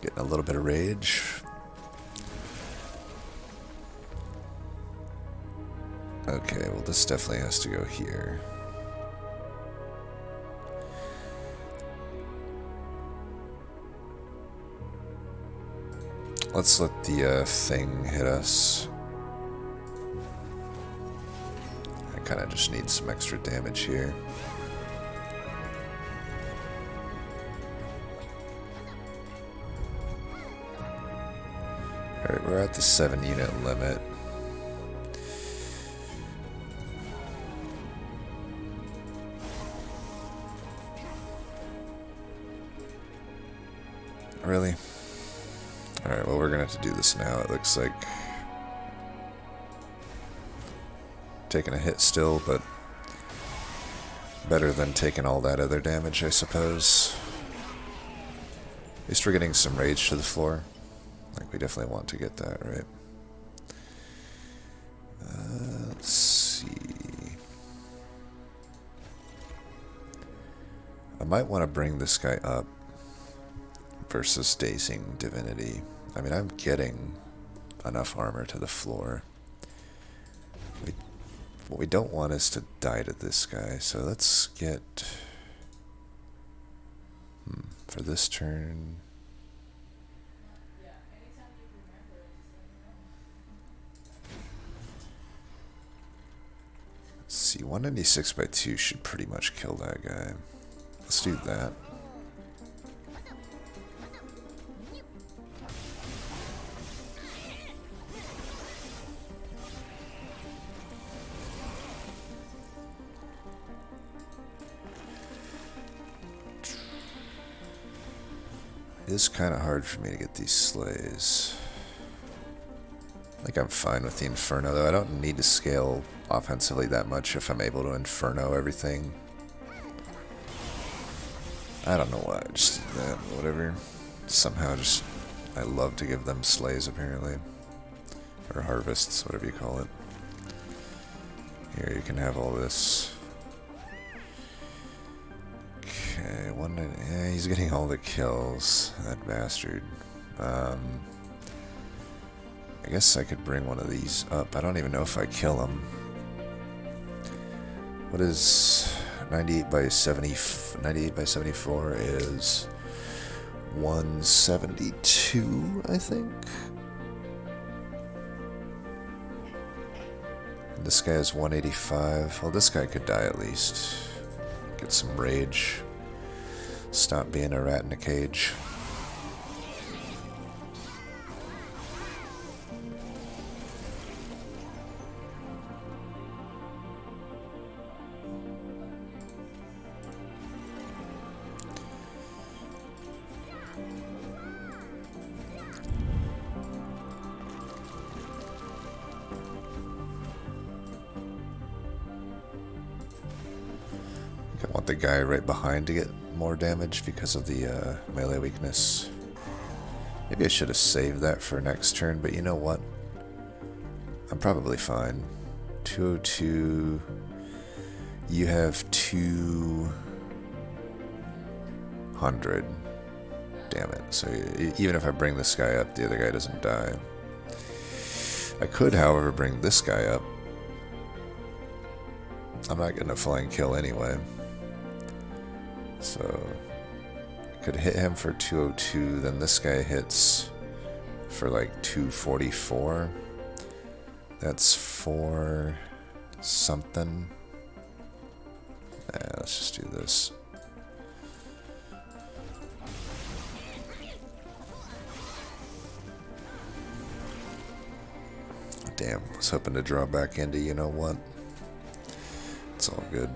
Getting a little bit of rage. Okay, well, this definitely has to go here. Let's let the thing hit us. I kind of just need some extra damage here. Alright, we're at the 7-unit limit. Really? Alright, well, we're gonna have to do this now, it looks like. Taking a hit still, but better than taking all that other damage, I suppose. At least we're getting some rage to the floor. Like, we definitely want to get that, right? Let's see. I might want to bring this guy up versus Using Divinity. I mean, I'm getting enough armor to the floor. What we don't want is to die to this guy, so let's get... for this turn... Let's see, 196 by 2 should pretty much kill that guy. Let's do that. It is kind of hard for me to get these slays. I think I'm fine with the Inferno, though. I don't need to scale offensively that much if I'm able to Inferno everything. I don't know why, just that, whatever. Somehow just, I love to give them slays, apparently. Or harvests, whatever you call it. Here, you can have all this. Okay, yeah, he's getting all the kills, that bastard. I guess I could bring one of these up. I don't even know if I kill him. What is 98 by 70? 98 by 74 is 172, I think. And this guy is 185. Well, this guy could die at least. Get some rage. Stop being a rat in a cage. I want the guy right behind to get more damage because of the melee weakness. Maybe I should have saved that for next turn, but you know what? I'm probably fine. 202. You have 200. Damn it. So even if I bring this guy up, the other guy doesn't die. I could, however, bring this guy up. I'm not getting a flying kill anyway. So I could hit him for 202, then this guy hits for like 244. That's 4 something. Let's just do this. Damn, I was hoping to draw back into you know what. It's all good.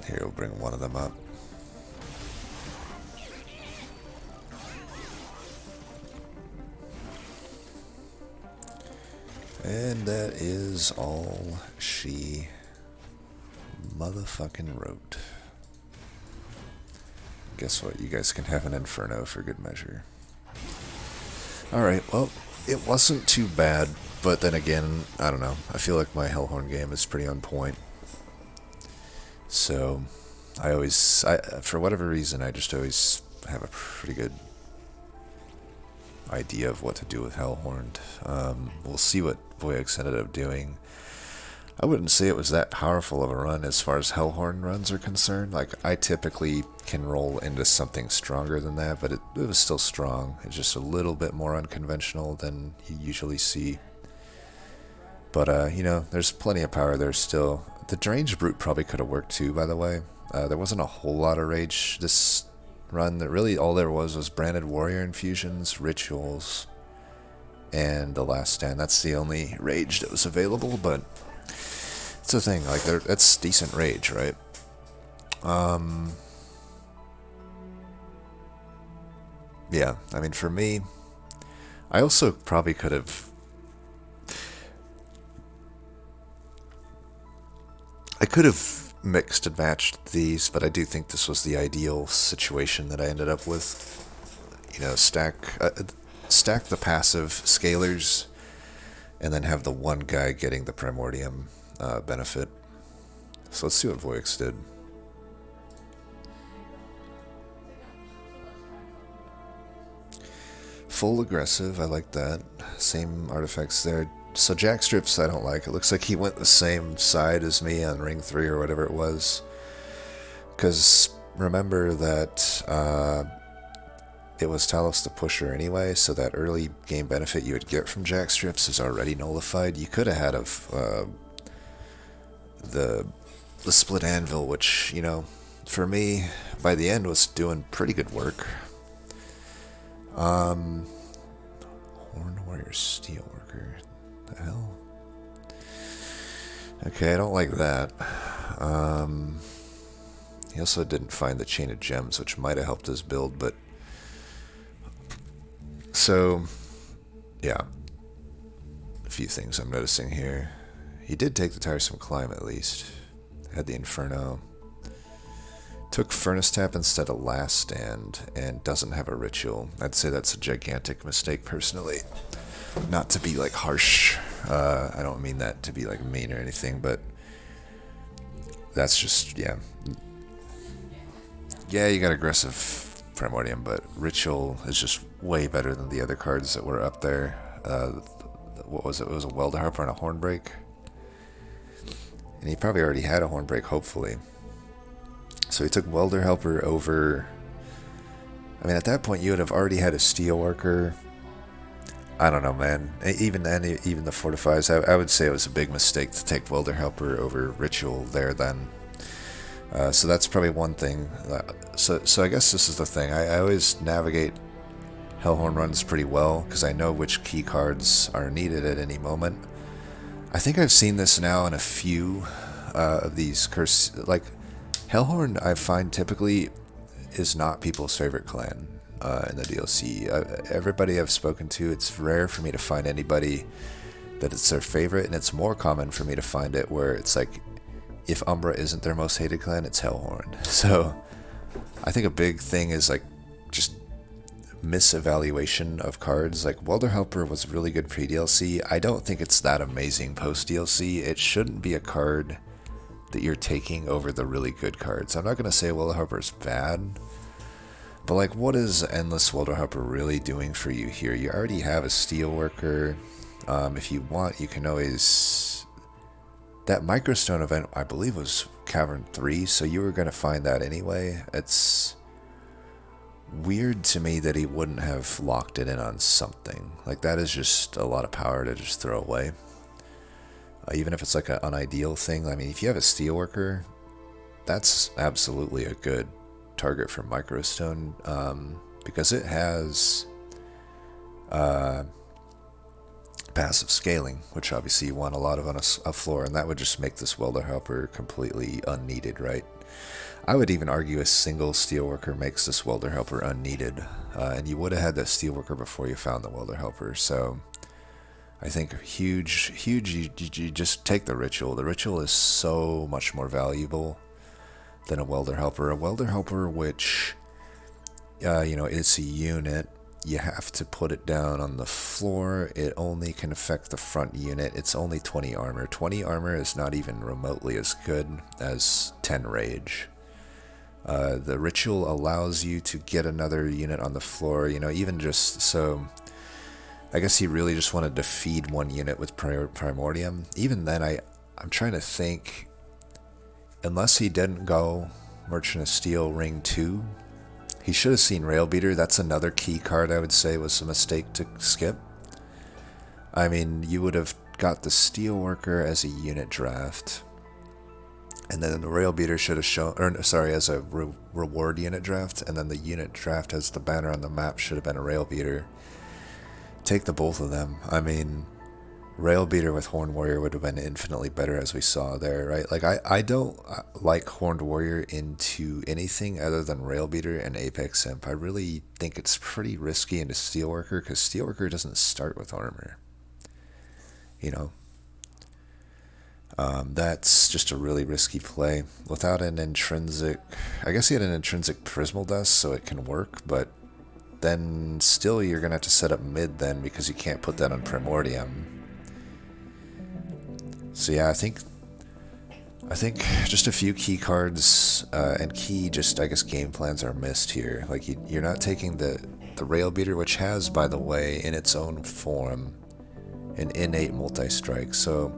Here, we'll bring one of them up. And that is all she motherfucking wrote. Guess what? You guys can have an Inferno for good measure. Alright, well, it wasn't too bad, but then again, I don't know. I feel like my Hellhorn game is pretty on point. So, for whatever reason, I just always have a pretty good idea of what to do with Hellhorned. We'll see what voyix ended up doing. I wouldn't say it was that powerful of a run as far as Hellhorn runs are concerned. Like, I typically can roll into something stronger than that, but it was still strong. It's just a little bit more unconventional than you usually see. But, you know, there's plenty of power there still. The Deranged Brute probably could have worked too, by the way. There wasn't a whole lot of rage this run. That really all there was Branded Warrior Infusions, Rituals, and The Last Stand. That's the only rage that was available, but it's the thing, like, that's decent rage, right? Yeah, I mean, for me, I also probably could have... I could have mixed and matched these, but I do think this was the ideal situation that I ended up with. You know, stack the passive scalers, and then have the one guy getting the Primordium benefit. So let's see what voyix did. Full aggressive, I like that. Same artifacts there. So Jackstrips I don't like. It looks like he went the same side as me on Ring 3 or whatever it was. Because remember that it was Talos the Pusher anyway, so that early game benefit you would get from Jackstrips is already nullified. You could have had the Split Anvil, which, you know, for me, by the end was doing pretty good work. Horned Warrior Steelworker. The hell? Okay, I don't like that. He also didn't find the Chain of Gems, which might have helped his build, but... So, yeah. A few things I'm noticing here. He did take the Tiresome Climb, at least. Had the Inferno. Took Furnace Tap instead of Last Stand, and doesn't have a Ritual. I'd say that's a gigantic mistake, personally. Not to be, like, harsh. I don't mean that to be, like, mean or anything, but... That's just, yeah. Yeah, you got aggressive Primordium, but Ritual is just way better than the other cards that were up there. What was it? It was a Welder Harper and a Hornbreak. And he probably already had a Hornbreak, hopefully. So he took Welder Helper over... I mean, at that point, you would have already had a Steelworker. I don't know, man. Even then, even the Fortifies, I would say it was a big mistake to take Welder Helper over Ritual there then. So that's probably one thing. So I guess this is the thing. I always navigate Hellhorn runs pretty well, because I know which key cards are needed at any moment. I think I've seen this now in a few of these curse... Like, Hellhorn, I find, typically is not people's favorite clan in the DLC. Everybody I've spoken to, it's rare for me to find anybody that it's their favorite, and it's more common for me to find it where it's like, if Umbra isn't their most hated clan, it's Hellhorn. So, I think a big thing is, like, just misevaluation of cards. Like, Welder Helper was really good pre-DLC. I don't think it's that amazing post-DLC. It shouldn't be a card that you're taking over the really good cards. I'm not going to say Welder Harper is bad, but, like, what is Endless Welder Harper really doing for you here? You already have a Steelworker. If you want, you can always... That Microstone event, I believe, was Cavern 3, so you were going to find that anyway. It's weird to me that he wouldn't have locked it in on something. Like, that is just a lot of power to just throw away. even if it's like an unideal thing. I mean, if you have a steelworker, that's absolutely a good target for microstone, because it has passive scaling, which obviously you want a lot of on a floor, and that would just make this welder helper completely unneeded, right? I would even argue a single steelworker makes this welder helper unneeded, and you would have had that steelworker before you found the welder helper. So I think huge, you just take the ritual. The ritual is so much more valuable than a welder helper. A welder helper, which it's a unit. You have to put it down on the floor. It only can affect the front unit. It's only 20 armor. 20 armor is not even remotely as good as 10 rage. The ritual allows you to get another unit on the floor, even just so. I guess he really just wanted to feed one unit with Primordium. Even then, I'm trying to think, unless he didn't go Merchant of Steel Ring 2, he should have seen Railbeater. That's another key card I would say was a mistake to skip. I mean, you would have got the Steelworker as a unit draft, and then the Railbeater should have shown, as a reward unit draft, and then the unit draft as the banner on the map should have been a Railbeater. Take the both of them. I mean, Railbeater with Horned Warrior would have been infinitely better, as we saw there, right? Like, I don't like Horned Warrior into anything other than Railbeater and Apex Imp. I really think it's pretty risky into Steelworker, because Steelworker doesn't start with armor. That's just a really risky play. Without an intrinsic... I guess he had an intrinsic Prismal Dust, so it can work, but then still you're going to have to set up mid then, because you can't put that on Primordium. So yeah, I think just a few key cards and key I guess game plans are missed here. Like you're not taking the Railbeater, which has, by the way, in its own form, an innate multi-strike. So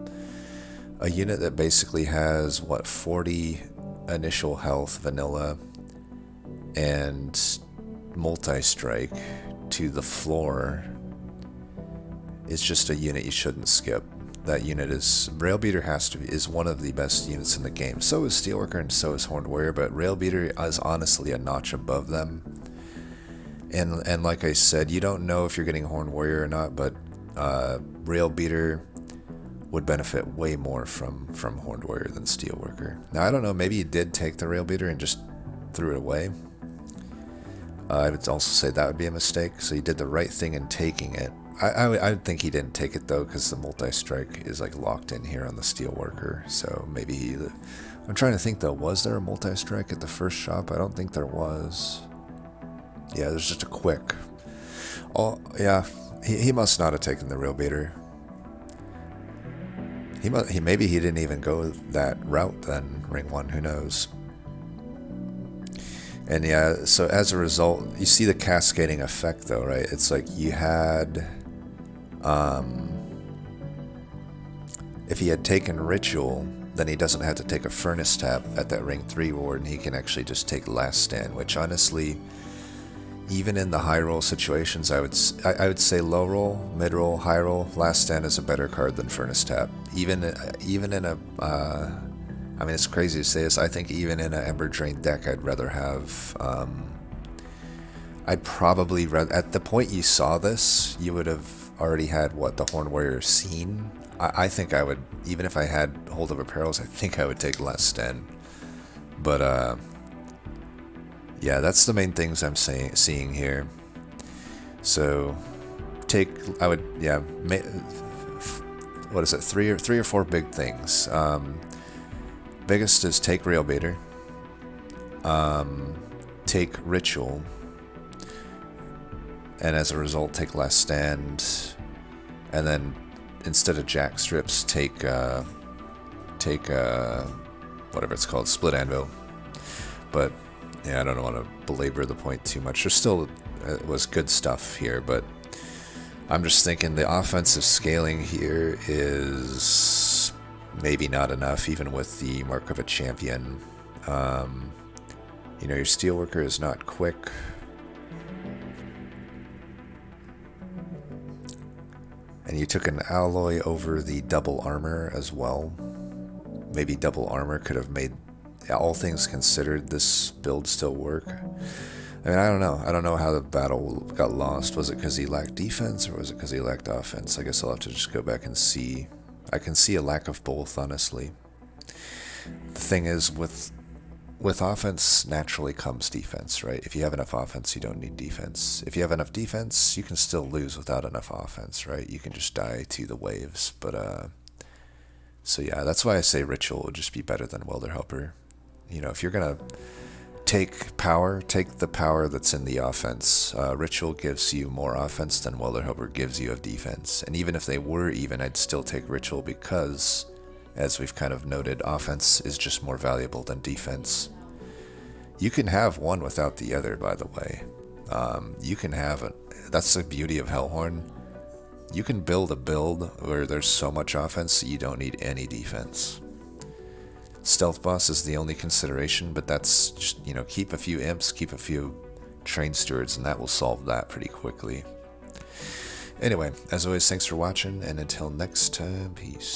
a unit that basically has 40 initial health vanilla and multi-strike to the floor is just a unit you shouldn't skip. That unit is... Railbeater is one of the best units in the game. So is Steelworker and so is Horned Warrior, but Railbeater is honestly a notch above them. And like I said, you don't know if you're getting Horned Warrior or not, but Railbeater would benefit way more from Horned Warrior than Steelworker. Now, I don't know, maybe he did take the Railbeater and just threw it away. I would also say that would be a mistake, so he did the right thing in taking it. I would think he didn't take it though, because the multi-strike is like locked in here on the Steelworker. So maybe I'm trying to think though, was there a multi-strike at the first shop? I don't think there was. Yeah, there's just a quick. Oh yeah, he must not have taken the Railbeater. Maybe he didn't even go that route then, Ring 1, who knows. And yeah, so as a result, you see the cascading effect though, right? It's like you had... if he had taken Ritual, then he doesn't have to take a Furnace Tap at that Ring 3 ward, and he can actually just take Last Stand, which honestly, even in the high roll situations, I would say low roll, mid roll, high roll, Last Stand is a better card than Furnace Tap. Even in a... I mean, it's crazy to say this. I think even in an Ember Drain deck, I'd rather have... I'd probably... At the point you saw this, you would have already had, the Horned Warrior seen. I think I would... Even if I had Hold of Apparels, I think I would take Last Stand. But, yeah, that's the main things I'm seeing here. So, I would, yeah... What is it? Three or four big things. Biggest is take Railbeater, take Ritual, and as a result take Last Stand, and then instead of Jack Strips take whatever it's called, Split Anvil. But yeah, I don't want to belabor the point too much. There still was good stuff here, but I'm just thinking the offensive scaling here is maybe not enough, even with the Mark of a Champion. Your Steelworker is not quick. And you took an alloy over the double armor as well. Maybe double armor could have made, all things considered, this build still work. I mean, I don't know. I don't know how the battle got lost. Was it because he lacked defense, or was it because he lacked offense? I guess I'll have to just go back and see. I can see a lack of both, honestly. The thing is, with offense naturally comes defense, right? If you have enough offense, you don't need defense. If you have enough defense, you can still lose without enough offense, right? You can just die to the waves. But so yeah, that's why I say Ritual would just be better than Welder Helper. You know, if you're gonna take power, take the power that's in the offense. Ritual gives you more offense than Welder Helper gives you of defense. And even if they were even, I'd still take Ritual because, as we've kind of noted, offense is just more valuable than defense. You can have one without the other, by the way. You can have that's the beauty of Hellhorn. You can build a build where there's so much offense that you don't need any defense. Stealth boss is the only consideration, but that's just, you know, keep a few imps, keep a few train stewards, and that will solve that pretty quickly. Anyway, as always, thanks for watching, and until next time, peace.